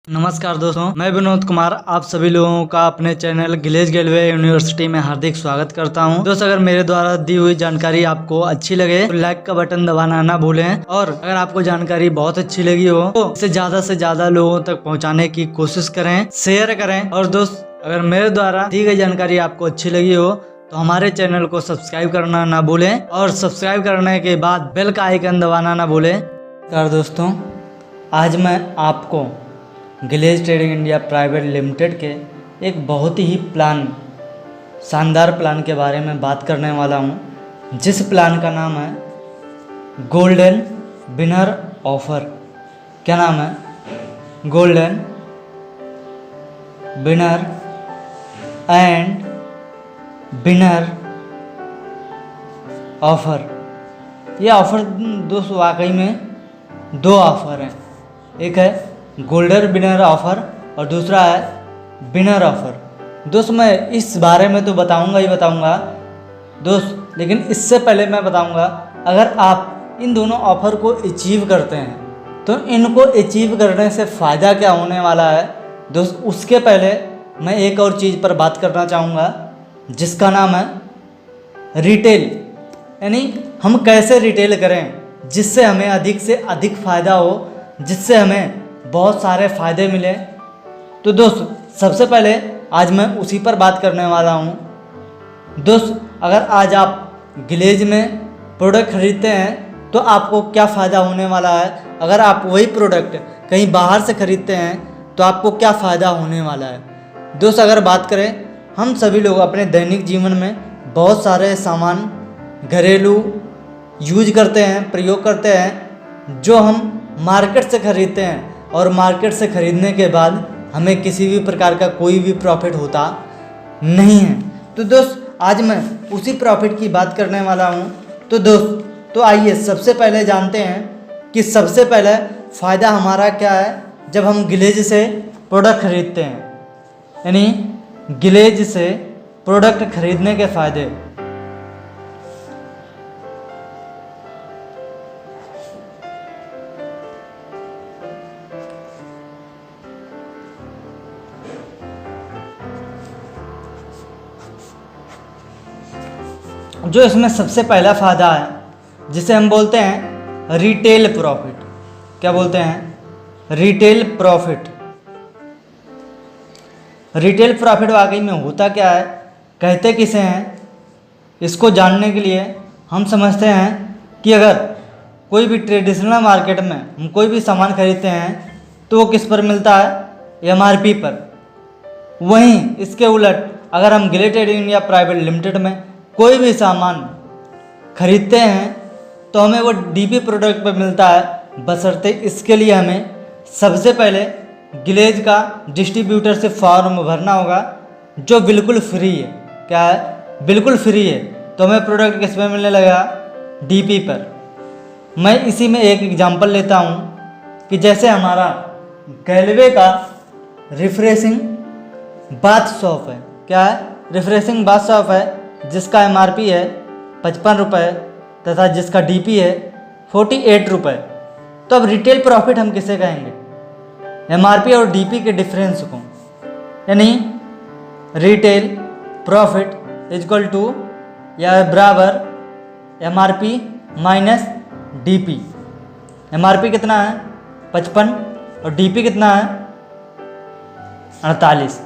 नमस्कार दोस्तों, मैं विनोद कुमार आप सभी लोगों का अपने चैनल गिलेज गेलवे यूनिवर्सिटी में हार्दिक स्वागत करता हूं। दोस्तों, अगर मेरे द्वारा दी हुई जानकारी आपको अच्छी लगे तो लाइक का बटन दबाना ना भूलें, और अगर आपको जानकारी बहुत अच्छी लगी हो तो इसे ज्यादा से ज्यादा लोगों तक पहुंचाने की कोशिश करें, शेयर करें। और दोस्त, अगर मेरे द्वारा दी गई जानकारी आपको अच्छी लगी हो तो हमारे चैनल को सब्सक्राइब करना ना भूलें, और सब्सक्राइब करने के बाद बेल का आइकन दबाना ना भूलें। दोस्तों, आज मैं आपको गिलेज ट्रेडिंग इंडिया प्राइवेट लिमिटेड के एक बहुत ही शानदार प्लान के बारे में बात करने वाला हूं, जिस प्लान का नाम है गोल्डन विनर ऑफर। क्या नाम है? Golden winner and winner offer. यह ऑफर दोस्तों वाकई में दो ऑफर हैं। एक है गोल्डन विनर ऑफर और दूसरा है विनर ऑफर। दोस्त, मैं इस बारे में तो बताऊंगा ही बताऊंगा दोस्त, लेकिन इससे पहले मैं बताऊंगा, अगर आप इन दोनों ऑफर को अचीव करते हैं तो इनको अचीव करने से फ़ायदा क्या होने वाला है दोस्त। उसके पहले मैं एक और चीज़ पर बात करना चाहूँगा, जिसका नाम है रिटेल। यानी हम कैसे रिटेल करें जिससे हमें अधिक से अधिक फ़ायदा हो, जिससे हमें बहुत सारे फ़ायदे मिले। तो दोस्त, सबसे पहले आज मैं उसी पर बात करने वाला हूँ। दोस्त, अगर आज आप गिलेज में प्रोडक्ट खरीदते हैं तो आपको क्या फ़ायदा होने वाला है, अगर आप वही प्रोडक्ट कहीं बाहर से खरीदते हैं तो आपको क्या फ़ायदा होने वाला है। दोस्त, अगर बात करें, हम सभी लोग अपने दैनिक जीवन में बहुत सारे सामान घरेलू यूज करते हैं, प्रयोग करते हैं, जो हम मार्केट से खरीदते हैं, और मार्केट से खरीदने के बाद हमें किसी भी प्रकार का कोई भी प्रॉफिट होता नहीं है। तो दोस्त, आज मैं उसी प्रॉफिट की बात करने वाला हूँ। तो दोस्त, तो आइए सबसे पहले जानते हैं कि सबसे पहले फ़ायदा हमारा क्या है जब हम गिलेज से प्रोडक्ट खरीदते हैं। यानी गिलेज से प्रोडक्ट खरीदने के फ़ायदे। जो इसमें सबसे पहला फ़ायदा है, जिसे हम बोलते हैं रिटेल प्रॉफिट। क्या बोलते हैं? Retail profit. रिटेल प्रॉफिट वाकई में होता क्या है, कहते किसे हैं, इसको जानने के लिए हम समझते हैं कि अगर कोई भी ट्रेडिशनल मार्केट में हम कोई भी सामान खरीदते हैं तो वो किस पर मिलता है? MRP पर। वहीं इसके उलट अगर हम गिलेज ट्रेडिंग इंडिया प्राइवेट लिमिटेड में कोई भी सामान खरीदते हैं तो हमें वो DP प्रोडक्ट पर मिलता है, बशर्ते इसके लिए हमें सबसे पहले गिलेज का डिस्ट्रीब्यूटर से फॉर्म भरना होगा, जो बिल्कुल फ्री है। क्या है? बिल्कुल फ्री है। तो हमें प्रोडक्ट किस पर मिलने लगेगा? DP पर। मैं इसी में एक एग्जांपल लेता हूँ कि जैसे हमारा गैलवे का रिफ्रेशिंग बाथ सॉप है। क्या है? रिफ्रेशिंग बाथ सॉप है, जिसका MRP है 55 रुपये तथा जिसका DP है 48 रुपये। तो अब रिटेल प्रॉफिट हम किसे कहेंगे? MRP और DP के डिफरेंस को। यानी रिटेल प्रॉफिट इक्वल टू या बराबर MRP माइनस DP। MRP कितना है? 55 और DP कितना है? 48।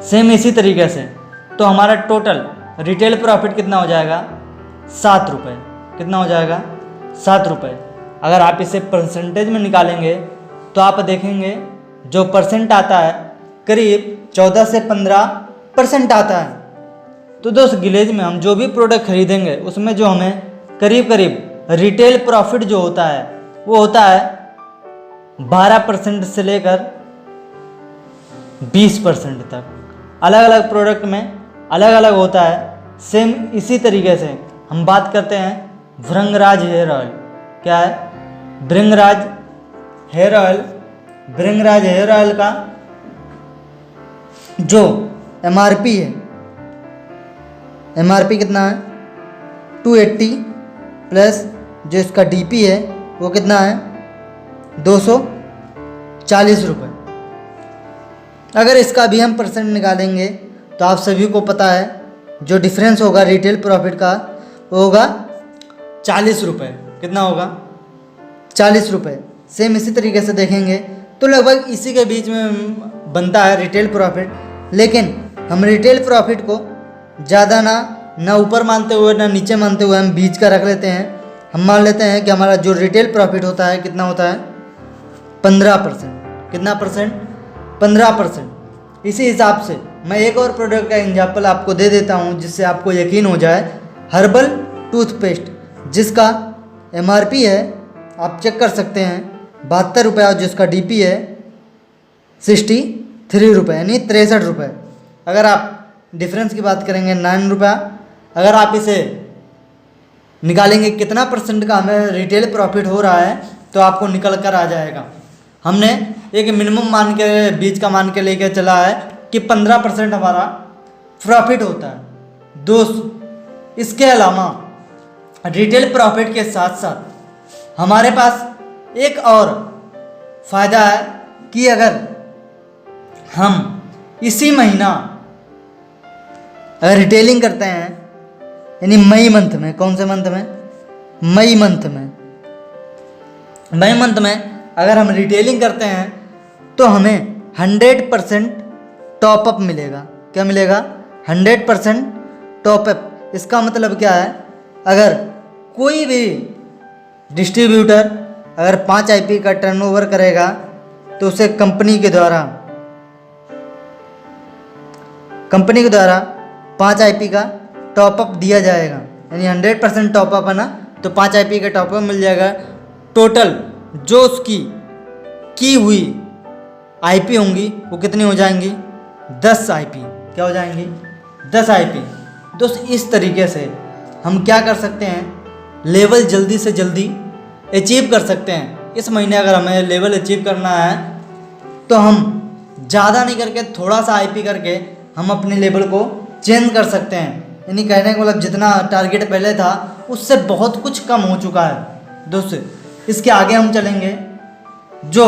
सेम इसी तरीके से तो हमारा टोटल रिटेल प्रॉफिट कितना हो जाएगा? 7 रुपये। कितना हो जाएगा? 7 रुपये। अगर आप इसे परसेंटेज में निकालेंगे तो आप देखेंगे जो परसेंट आता है करीब 14 से 15% आता है। तो दोस्त, गिलेज में हम जो भी प्रोडक्ट खरीदेंगे उसमें जो हमें करीब करीब रिटेल प्रॉफिट जो होता है वो होता है 12% से लेकर 20% तक। अलग अलग प्रोडक्ट में अलग अलग होता है। सेम इसी तरीके से हम बात करते हैं भृंगराज हेयर ऑयल। क्या है? Bhringraj hair oil. Bhringraj hair oil का जो MRP है, MRP कितना है? 280 प्लस जो इसका DP है वो कितना है? 240 रुपये। अगर इसका भी हम परसेंट निकालेंगे तो आप सभी को पता है जो डिफरेंस होगा रिटेल प्रॉफिट का वो होगा 40 रुपये। कितना होगा? 40 रुपये। सेम इसी तरीके से देखेंगे तो लगभग इसी के बीच में बनता है रिटेल प्रॉफिट, लेकिन हम रिटेल प्रॉफिट को ज़्यादा ना ऊपर मानते हुए ना नीचे मानते हुए हम बीच का रख लेते हैं। हम मान लेते हैं कि हमारा जो रिटेल प्रॉफिट होता है कितना होता है? 15%। कितना परसेंट? 15%। इसी हिसाब से मैं एक और प्रोडक्ट का एग्जाम्पल आपको दे देता हूँ जिससे आपको यकीन हो जाए। हर्बल टूथपेस्ट जिसका MRP है आप चेक कर सकते हैं 72 रुपये और जिसका DP है 63 रुपये यानी 63 रुपये। अगर आप डिफरेंस की बात करेंगे 9 रुपया। अगर आप इसे निकालेंगे कितना परसेंट का हमें रिटेल प्रॉफिट हो रहा है तो आपको निकल कर आ जाएगा। हमने एक मिनिमम मान के बीच का मान के लेके चला है कि 15% हमारा प्रॉफिट होता है। दोस्त इसके अलावा रिटेल प्रॉफिट के साथ साथ हमारे पास एक और फ़ायदा है कि अगर हम इसी महीना अगर रिटेलिंग करते हैं यानी मई मंथ में, कौन से मंथ में? मई मंथ में अगर हम रिटेलिंग करते हैं तो हमें 100% टॉपअप मिलेगा। क्या मिलेगा? 100% टॉपअप। इसका मतलब क्या है? अगर कोई भी डिस्ट्रीब्यूटर अगर 5 IP का टर्नओवर करेगा तो उसे कंपनी के द्वारा 5 IP का टॉपअप दिया जाएगा। यानी 100% टॉपअप है ना, तो 5 IP का टॉपअप मिल जाएगा। टोटल जो उसकी की हुई IP होंगी वो कितनी हो जाएंगी? 10 IP। क्या हो जाएंगी? 10 IP। दोस्त इस तरीके से हम क्या कर सकते हैं? लेवल जल्दी से जल्दी अचीव कर सकते हैं। इस महीने अगर हमें लेवल अचीव करना है तो हम ज़्यादा नहीं करके थोड़ा सा IP करके हम अपने लेवल को चेंज कर सकते हैं। यानी कहने का मतलब जितना टारगेट पहले था उससे बहुत कुछ कम हो चुका है। दोस्त इसके आगे हम चलेंगे। जो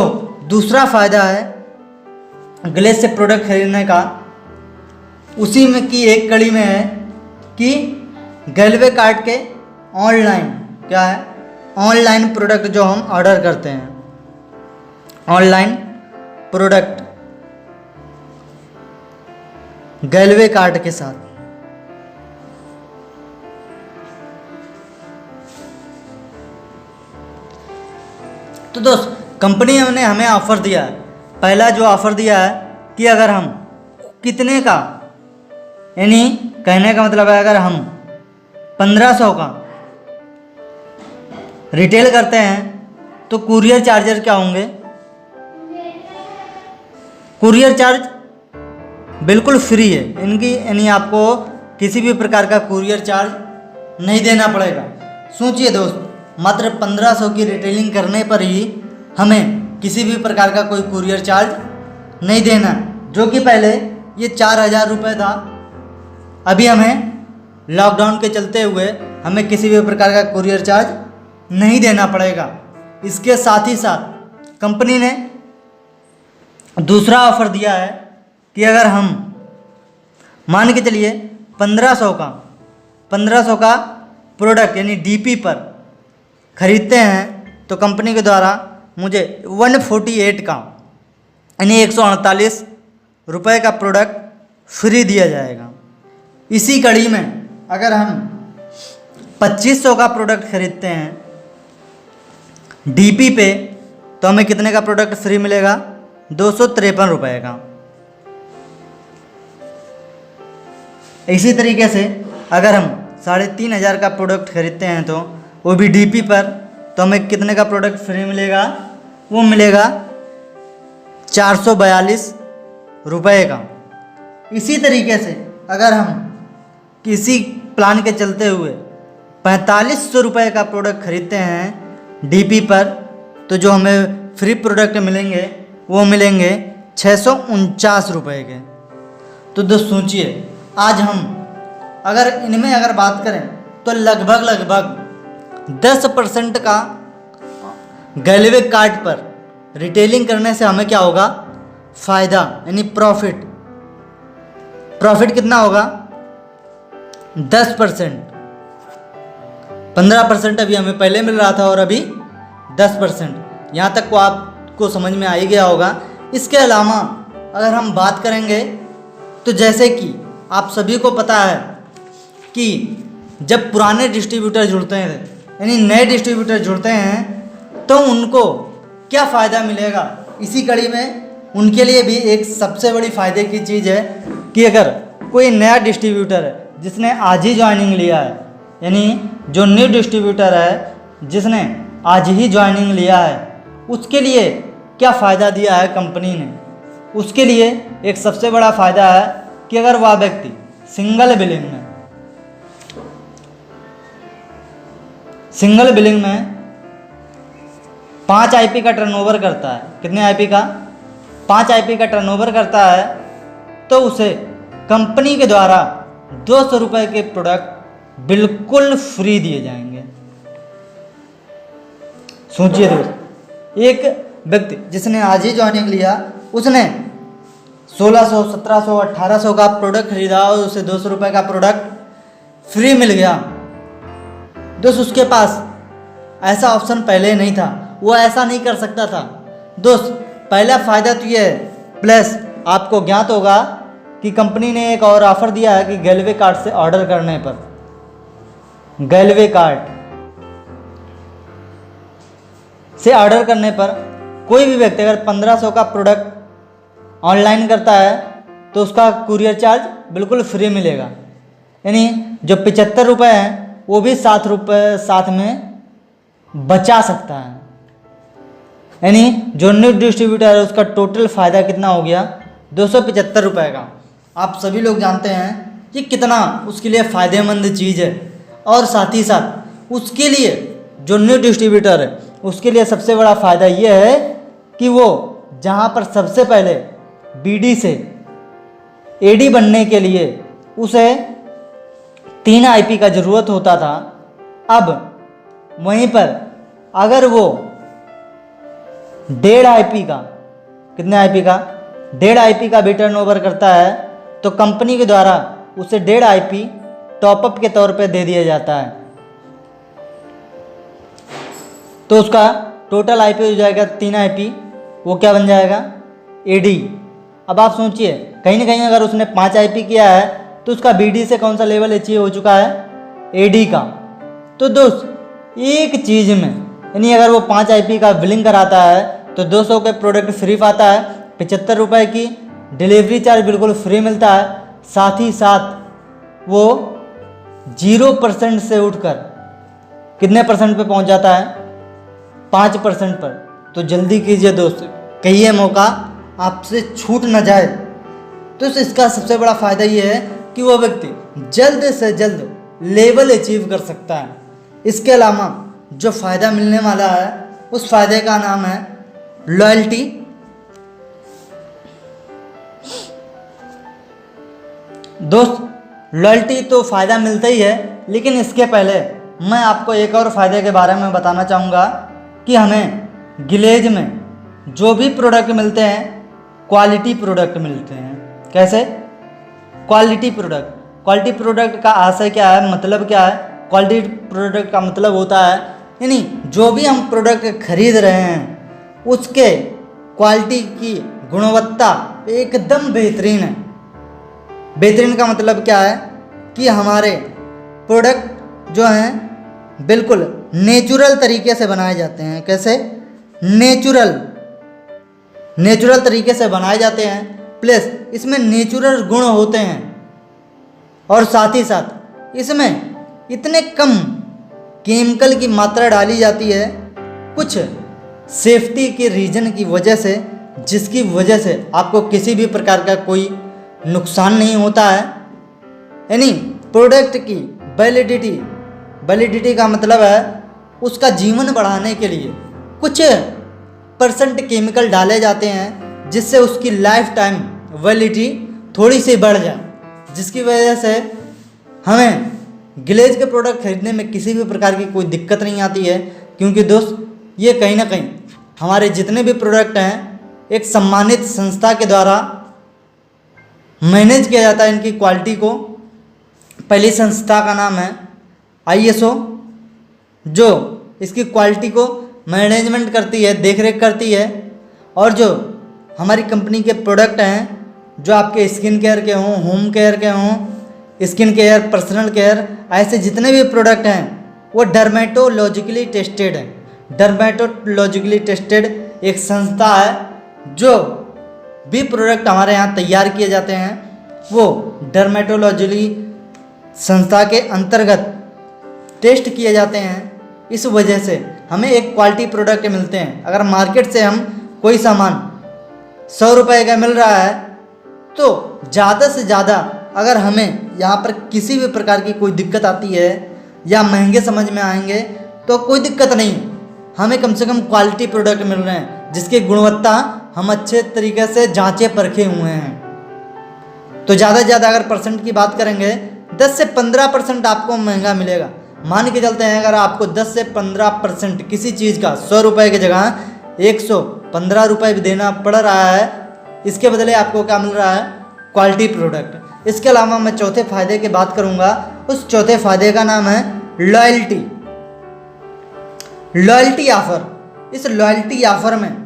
दूसरा फ़ायदा है ग्लेज से प्रोडक्ट खरीदने का, उसी में की एक कड़ी में है कि गैलवे कार्ड के ऑनलाइन क्या है? ऑनलाइन प्रोडक्ट जो हम ऑर्डर करते हैं, ऑनलाइन प्रोडक्ट गैलवे कार्ड के साथ। तो दोस्त कंपनी ने हमें ऑफ़र दिया है। पहला जो ऑफ़र दिया है कि अगर हम कितने का, यानी कहने का मतलब है अगर हम 1500 का रिटेल करते हैं तो कुरियर चार्जर क्या होंगे? कुरियर चार्ज बिल्कुल फ्री है इनकी, यानी आपको किसी भी प्रकार का कुरियर चार्ज नहीं देना पड़ेगा। सोचिए दोस्त, मात्र 1500 की रिटेलिंग करने पर ही हमें किसी भी प्रकार का कोई कुरियर चार्ज नहीं देना, जो कि पहले ये 4000 रुपये था। अभी हमें लॉकडाउन के चलते हुए हमें किसी भी प्रकार का कुरियर चार्ज नहीं देना पड़ेगा। इसके साथ ही साथ कंपनी ने दूसरा ऑफ़र दिया है कि अगर हम मान के चलिए 1500 का प्रोडक्ट यानी DP पर ख़रीदते हैं तो कंपनी के द्वारा मुझे 148 का यानी 148 रुपये का प्रोडक्ट फ्री दिया जाएगा। इसी कड़ी में अगर हम 2500 का प्रोडक्ट खरीदते हैं DP पे तो हमें कितने का प्रोडक्ट फ्री मिलेगा? 253 रुपये का। इसी तरीके से अगर हम 3500 का प्रोडक्ट खरीदते हैं तो वो भी DP पर तो हमें कितने का प्रोडक्ट फ्री मिलेगा? वो मिलेगा 442 रुपये का। इसी तरीके से अगर हम किसी प्लान के चलते हुए 4500 रुपये का प्रोडक्ट खरीदते हैं DP पर तो जो हमें फ्री प्रोडक्ट मिलेंगे वो मिलेंगे 649 रुपये के। तो दोस्त सोचिए, आज हम अगर इनमें अगर बात करें तो लगभग 10% का गैलवे कार्ड पर रिटेलिंग करने से हमें क्या होगा? फायदा यानी प्रॉफिट, प्रॉफिट कितना होगा 10%, 15% अभी हमें पहले मिल रहा था और अभी 10%। यहाँ तक को आपको समझ में आ ही गया होगा। इसके अलावा अगर हम बात करेंगे तो जैसे कि आप सभी को पता है कि जब पुराने डिस्ट्रीब्यूटर जुड़ते हैं यानी नए डिस्ट्रीब्यूटर जुड़ते हैं तो उनको क्या फ़ायदा मिलेगा, इसी कड़ी में उनके लिए भी एक सबसे बड़ी फ़ायदे की चीज़ है कि अगर कोई नया डिस्ट्रीब्यूटर है जिसने आज ही ज्वाइनिंग लिया है, यानी जो न्यू डिस्ट्रीब्यूटर है जिसने आज ही ज्वाइनिंग लिया है, उसके लिए क्या फ़ायदा दिया है कंपनी ने। उसके लिए एक सबसे बड़ा फ़ायदा है कि अगर वह व्यक्ति सिंगल बिलिंग में 5 आईपी का टर्नओवर करता है, कितने आईपी का 5 आईपी का टर्नओवर करता है, तो उसे कंपनी के द्वारा 200 रुपये के प्रोडक्ट बिल्कुल फ्री दिए जाएंगे। सोचिए दोस्त, एक व्यक्ति जिसने आज ही ज्वाइनिंग लिया, उसने 1600, 1700, 1800 का प्रोडक्ट खरीदा और उसे 200 रुपये का प्रोडक्ट फ्री मिल गया। दोस्त उसके पास ऐसा ऑप्शन पहले नहीं था, वो ऐसा नहीं कर सकता था। दोस्त पहला फ़ायदा तो ये है, प्लस आपको ज्ञात होगा कि कंपनी ने एक और ऑफ़र दिया है कि गैलवे कार्ड से ऑर्डर करने पर, गैलवे कार्ड से ऑर्डर करने पर कोई भी व्यक्ति अगर 1500 का प्रोडक्ट ऑनलाइन करता है तो उसका कुरियर चार्ज बिल्कुल फ्री मिलेगा। यानी जो 75 रुपये हैं वो भी 7 रुपये साथ में बचा सकता है। यानी जो न्यू डिस्ट्रीब्यूटर है उसका टोटल फ़ायदा कितना हो गया 275 रुपये का। आप सभी लोग जानते हैं कि कितना उसके लिए फ़ायदेमंद चीज़ है। और साथ ही साथ उसके लिए जो न्यू डिस्ट्रीब्यूटर है उसके लिए सबसे बड़ा फ़ायदा ये है कि वो जहाँ पर सबसे पहले बीडी से एडी बनने के लिए उसे 3 आईपी का ज़रूरत होता था, अब वहीं पर अगर वो 1.5 आईपी का, कितने आईपी का 1.5 आईपी का भी टर्नओवर करता है तो कंपनी के द्वारा उसे 1.5 आईपी टॉपअप के तौर पे दे दिया जाता है। तो उसका टोटल आईपी हो जाएगा 3 आईपी, वो क्या बन जाएगा एडी। अब आप सोचिए कहीं ना कहीं अगर उसने 5 आईपी किया है तो उसका बीडी से कौन सा लेवल अचीव हो चुका है एडी का। तो दोस्त एक चीज़ में यानी अगर वो 5 आईपी का बिलिंग कराता है तो 200 के प्रोडक्ट फ्री पाता है, 75 रुपये की डिलीवरी चार्ज बिल्कुल फ्री मिलता है, साथ ही साथ वो 0% से उठकर कितने परसेंट पे पहुंच जाता है 5% पर। तो जल्दी कीजिए दोस्त, कहीं ये मौका आपसे छूट न जाए। तो इसका सबसे बड़ा फ़ायदा ये है कि वो व्यक्ति जल्द से जल्द लेवल अचीव कर सकता है। इसके अलावा जो फ़ायदा मिलने वाला है उस फ़ायदे का नाम है लॉयल्टी। दोस्त लॉयल्टी तो फ़ायदा मिलता ही है, लेकिन इसके पहले मैं आपको एक और फ़ायदे के बारे में बताना चाहूँगा कि हमें गिलेज में जो भी प्रोडक्ट मिलते हैं क्वालिटी प्रोडक्ट मिलते हैं। कैसे क्वालिटी प्रोडक्ट का आशय क्या है, मतलब क्या है। क्वालिटी प्रोडक्ट का मतलब होता है यानी जो भी हम प्रोडक्ट खरीद रहे हैं उसके क्वालिटी की गुणवत्ता एकदम बेहतरीन है। बेहतरीन का मतलब क्या है कि हमारे प्रोडक्ट जो हैं बिल्कुल नेचुरल तरीके से बनाए जाते हैं। कैसे नेचुरल तरीके से बनाए जाते हैं, प्लस इसमें नेचुरल गुण होते हैं और साथ ही साथ इसमें इतने कम केमिकल की मात्रा डाली जाती है कुछ सेफ्टी के रीजन की वजह से, जिसकी वजह से आपको किसी भी प्रकार का कोई नुकसान नहीं होता है। यानी प्रोडक्ट की वैलिडिटी का मतलब है उसका जीवन बढ़ाने के लिए कुछ % केमिकल डाले जाते हैं जिससे उसकी लाइफ टाइम वैलिडिटी थोड़ी सी बढ़ जाए, जिसकी वजह से हमें ग्लेज के प्रोडक्ट खरीदने में किसी भी प्रकार की कोई दिक्कत नहीं आती है। क्योंकि दोस्त ये कहीं ना कहीं हमारे जितने भी प्रोडक्ट हैं एक सम्मानित संस्था के द्वारा मैनेज किया जाता है इनकी क्वालिटी को। पहली संस्था का नाम है ISO, जो इसकी क्वालिटी को मैनेजमेंट करती है, देखरेख करती है। और जो हमारी कंपनी के प्रोडक्ट हैं, जो आपके स्किन केयर के हों, होम केयर के हों, स्किन केयर, पर्सनल केयर, ऐसे जितने भी प्रोडक्ट हैं वो डर्मेटोलॉजिकली टेस्टेड है। डर्मेटोलॉजिकली टेस्टेड एक संस्था है। जो भी प्रोडक्ट हमारे यहाँ तैयार किए जाते हैं वो डर्मेटोलॉजी संस्था के अंतर्गत टेस्ट किए जाते हैं। इस वजह से हमें एक क्वालिटी प्रोडक्ट मिलते हैं। अगर मार्केट से हम कोई सामान 100 रुपये का मिल रहा है तो ज़्यादा से ज़्यादा अगर हमें यहाँ पर किसी भी प्रकार की कोई दिक्कत आती है या महंगे समझ में आएंगे तो कोई दिक्कत नहीं, हमें कम से कम क्वालिटी प्रोडक्ट मिल रहे हैं जिसकी गुणवत्ता हम अच्छे तरीके से जांचे परखे हुए हैं। तो ज़्यादा से ज़्यादा अगर परसेंट की बात करेंगे 10 से 15% आपको महंगा मिलेगा। मान के चलते हैं अगर आपको 10 से 15% किसी चीज़ का 100 रुपये की जगह 115 रुपये भी देना पड़ रहा है, इसके बदले आपको क्या मिल रहा है? Quality product. इसके अलावा मैं चौथे फायदे की बात करूंगा। उस चौथे फायदे का नाम है लॉयल्टी। Loyalty offer. इस लॉयल्टी ऑफर में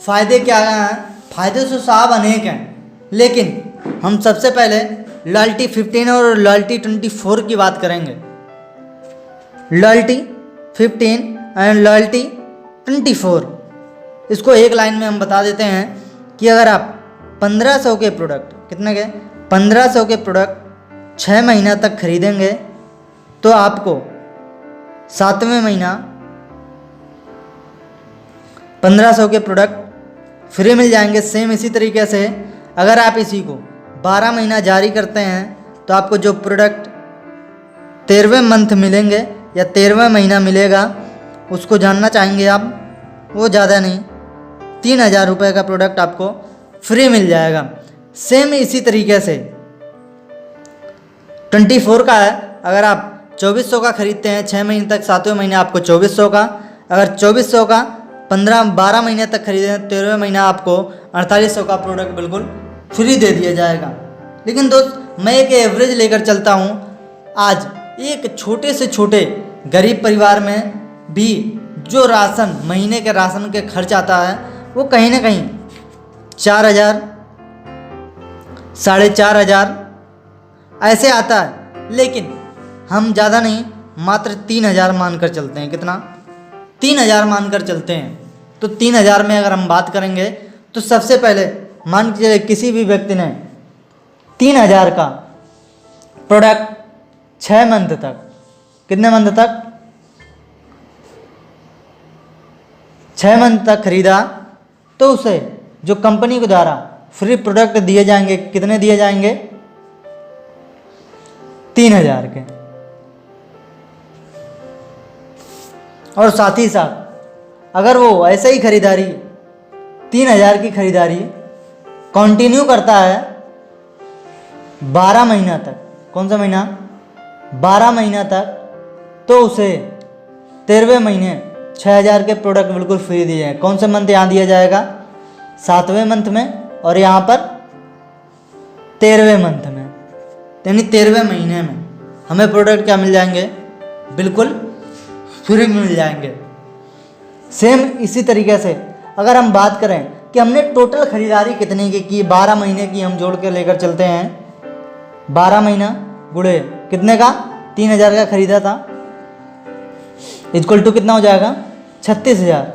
फ़ायदे क्या हैं? फ़ायदे तो साहब अनेक हैं, लेकिन हम सबसे पहले लॉयल्टी 15 और लॉयल्टी 24 की बात करेंगे। लॉयल्टी 15 एंड लॉयल्टी 24, इसको एक लाइन में हम बता देते हैं कि अगर आप 1500 के प्रोडक्ट, कितने के? 1500 के प्रोडक्ट 6 महीना तक खरीदेंगे तो आपको 7वें महीना 1500 के प्रोडक्ट फ्री मिल जाएंगे। सेम इसी तरीके से अगर आप इसी को 12 महीना जारी करते हैं तो आपको जो प्रोडक्ट 13वें मंथ मिलेंगे या 13वां महीना मिलेगा, उसको जानना चाहेंगे आप? वो ज़्यादा नहीं, 3000 रुपये का प्रोडक्ट आपको फ्री मिल जाएगा। सेम इसी तरीके से 24 का है। अगर आप 2400 का खरीदते हैं 6 महीने तक, 7वें महीने आपको 2400 का। अगर 2400 का 12 महीने तक खरीदें 13वें महीना आपको 4800 का प्रोडक्ट बिल्कुल फ्री दे दिया जाएगा। लेकिन दोस्त, मैं एक एवरेज लेकर चलता हूँ। आज एक छोटे से छोटे गरीब परिवार में भी जो राशन, महीने के राशन के खर्च आता है वो कहीं ना कहीं 4000, 4500 ऐसे आता है। लेकिन हम ज़्यादा नहीं, मात्र 3000 मानकर चलते हैं। कितना? 3000 मानकर चलते हैं। तो 3000 में अगर हम बात करेंगे तो सबसे पहले मान के किसी भी व्यक्ति ने 3000 का प्रोडक्ट 6 मंथ तक, कितने मंथ तक? 6 मंथ तक खरीदा तो उसे जो कंपनी के द्वारा फ्री प्रोडक्ट दिए जाएंगे, कितने दिए जाएंगे? 3000 के। और साथ ही साथ अगर वो ऐसे ही खरीदारी 3000 की खरीदारी कंटिन्यू करता है 12 महीना तक, कौन सा महीना? 12 महीना तक, तो उसे 13वें महीने 6000 के प्रोडक्ट बिल्कुल फ्री दिए जाएंगे। कौन सा मंथ यहाँ दिया जाएगा? 7वें मंथ में, और यहाँ पर 13वें मंथ में, यानी 13वें महीने में हमें प्रोडक्ट क्या मिल जाएंगे? बिल्कुल फ्री मिल जाएंगे। सेम इसी तरीके से अगर हम बात करें कि हमने टोटल खरीदारी कितने की की, 12 महीने की हम जोड़ के लेकर चलते हैं। 12 महीना गुणे कितने का? 3000 का खरीदा था, इक्वल टू कितना हो जाएगा? 36000।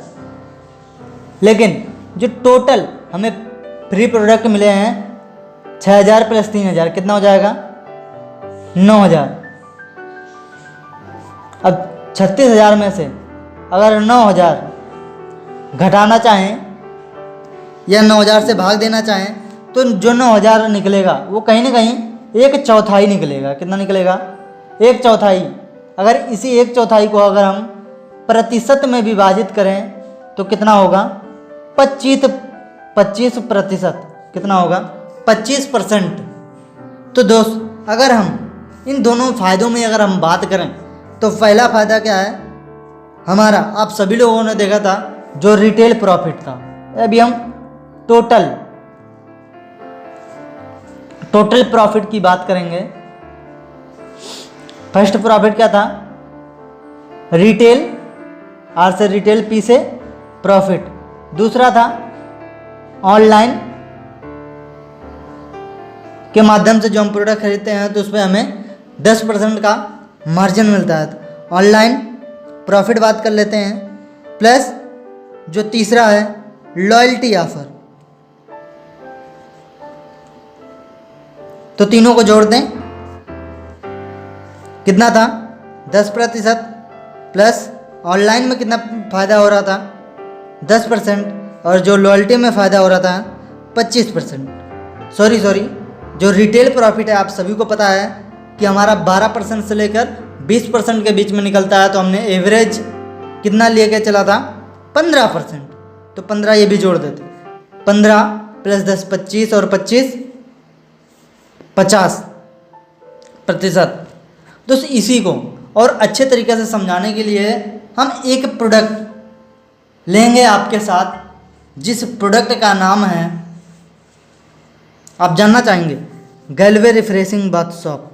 लेकिन जो टोटल हमें फ्री प्रोडक्ट मिले हैं 6000 प्लस 3000 कितना हो जाएगा? 9000। अब 36000 में से अगर 9000 घटाना चाहें या 9000 से भाग देना चाहें तो जो 9000 निकलेगा वो कहीं ना कहीं 1/4 निकलेगा। कितना निकलेगा? 1/4। अगर इसी 1/4 को अगर हम प्रतिशत में विभाजित करें तो कितना होगा? 25%। कितना होगा? 25%। तो दोस्त, अगर हम इन दोनों फ़ायदों में अगर हम बात करें तो पहला फ़ायदा क्या है हमारा? आप सभी लोगों ने देखा था जो रिटेल प्रॉफिट था। अभी हम टोटल प्रॉफिट की बात करेंगे। फर्स्ट प्रॉफिट क्या था? रिटेल, आर से रिटेल, पी से प्रॉफिट। दूसरा था ऑनलाइन के माध्यम से जो हम प्रोडक्ट खरीदते हैं तो उस पर हमें 10% का मार्जिन मिलता है। ऑनलाइन प्रॉफिट बात कर लेते हैं, प्लस जो तीसरा है लॉयल्टी ऑफर। तो तीनों को जोड़ दें, कितना था? 10% प्लस ऑनलाइन में कितना फ़ायदा हो रहा था? 10%, और जो लॉयल्टी में फ़ायदा हो रहा था 25%। सॉरी, जो रिटेल प्रॉफिट है आप सभी को पता है कि हमारा 12% से लेकर 20% के बीच में निकलता है, तो हमने एवरेज कितना लिए के चला था? 15%। तो 15 ये भी जोड़ देते, 15 प्लस 10 25, और 25 50%। दोस्तों इसी को और अच्छे तरीके से समझाने के लिए हम एक प्रोडक्ट लेंगे आपके साथ, जिस प्रोडक्ट का नाम है, आप जानना चाहेंगे, Galway refreshing bath soap.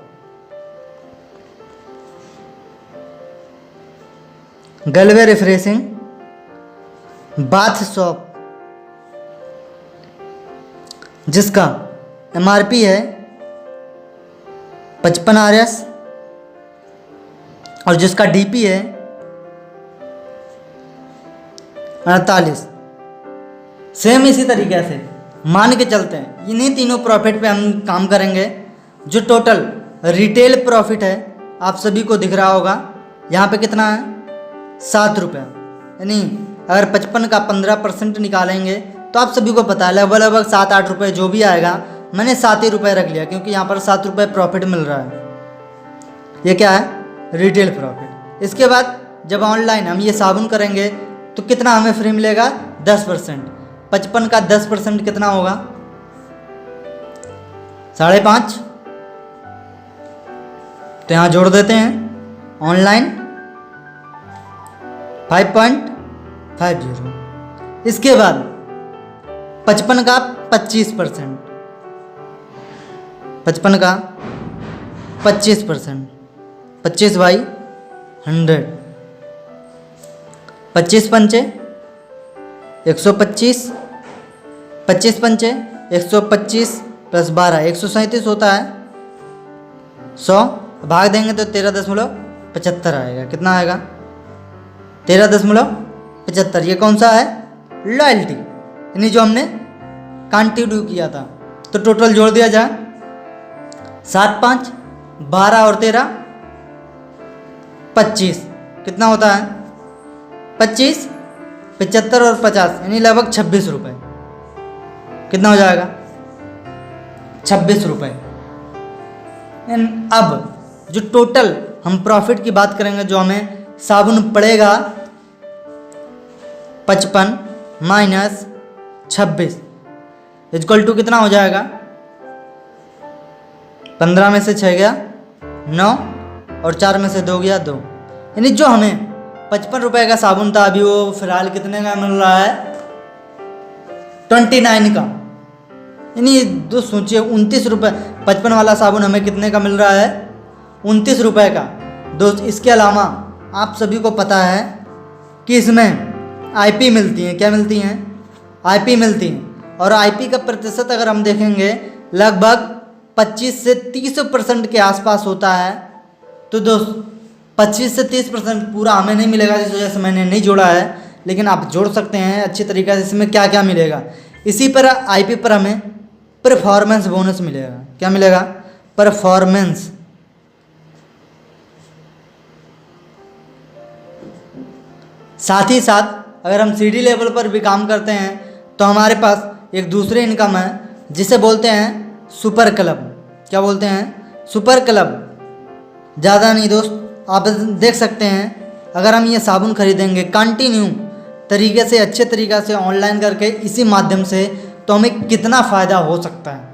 Galway refreshing bath soap, जिसका MRP है 55 RS और जिसका DP है 48। सेम इसी तरीके से मान के चलते हैं, इन्हीं तीनों प्रॉफिट पे हम काम करेंगे। जो टोटल रिटेल प्रॉफिट है आप सभी को दिख रहा होगा, यहाँ पे कितना है? 7 रुपये। यानी अगर 55 का 15% निकालेंगे तो आप सभी को पता है लगभग 7-8 रुपये जो भी आएगा। मैंने 7 ही रुपये रख लिया क्योंकि यहाँ पर 7 रुपये प्रॉफिट मिल रहा है। ये क्या है? Retail profit. इसके बाद जब ऑनलाइन हम ये साबुन करेंगे तो कितना हमें फ्री मिलेगा? 10%। 55 का 10% कितना होगा? 5.5। तो यहाँ जोड़ देते हैं, ऑनलाइन 5.50। इसके बाद 55 का 25%, 55 का 25%, 25 बाई 100, 25 पंचे 125, 25 पंचे 125 प्लस 12 137 होता है। 100 भाग देंगे तो 13.75 आएगा। कितना आएगा? 13.75। ये कौन सा है? लॉयल्टी, यानी जो हमने कंटिन्यू किया था। तो टोटल जोड़ दिया जाए, 7 5 12 और 13 25, कितना होता है? 25 75 और 50, यानी लगभग 26 रुपये। कितना हो जाएगा? 26 रुपये। अब जो टोटल हम प्रॉफिट की बात करेंगे, जो हमें साबुन पड़ेगा 55 माइनस 26 इक्वल टू कितना हो जाएगा? 15 में से 6 गया 9 और 4 में से 2 गया 2। यानी जो हमें 55 रुपये का साबुन था, अभी वो फिलहाल कितने का मिल रहा है? 29 का। यानी दो सोचिए, 29 रुपये। 55 वाला साबुन हमें कितने का मिल रहा है? 29 रुपये का। दोस्त इसके अलावा आप सभी को पता है कि इसमें IP मिलती हैं। क्या मिलती हैं? IP मिलती हैं। और IP का प्रतिशत अगर हम देखेंगे लगभग 25 से 30% के आसपास होता है। तो दोस्त 25 से 30% पूरा हमें नहीं मिलेगा, जिस वजह से मैंने नहीं जोड़ा है, लेकिन आप जोड़ सकते हैं अच्छी तरीके से। इसमें क्या क्या मिलेगा? इसी पर IP पर हमें परफॉर्मेंस बोनस मिलेगा। क्या मिलेगा? परफॉर्मेंस। साथ ही साथ अगर हम CD लेवल पर भी काम करते हैं तो हमारे पास एक दूसरी इनकम है, जिसे बोलते हैं सुपर क्लब। क्या बोलते हैं? Super club. ज़्यादा नहीं दोस्त, आप देख सकते हैं, अगर हम ये साबुन खरीदेंगे कंटिन्यू तरीके से, अच्छे तरीक़े से ऑनलाइन करके, इसी माध्यम से, तो हमें कितना फ़ायदा हो सकता है।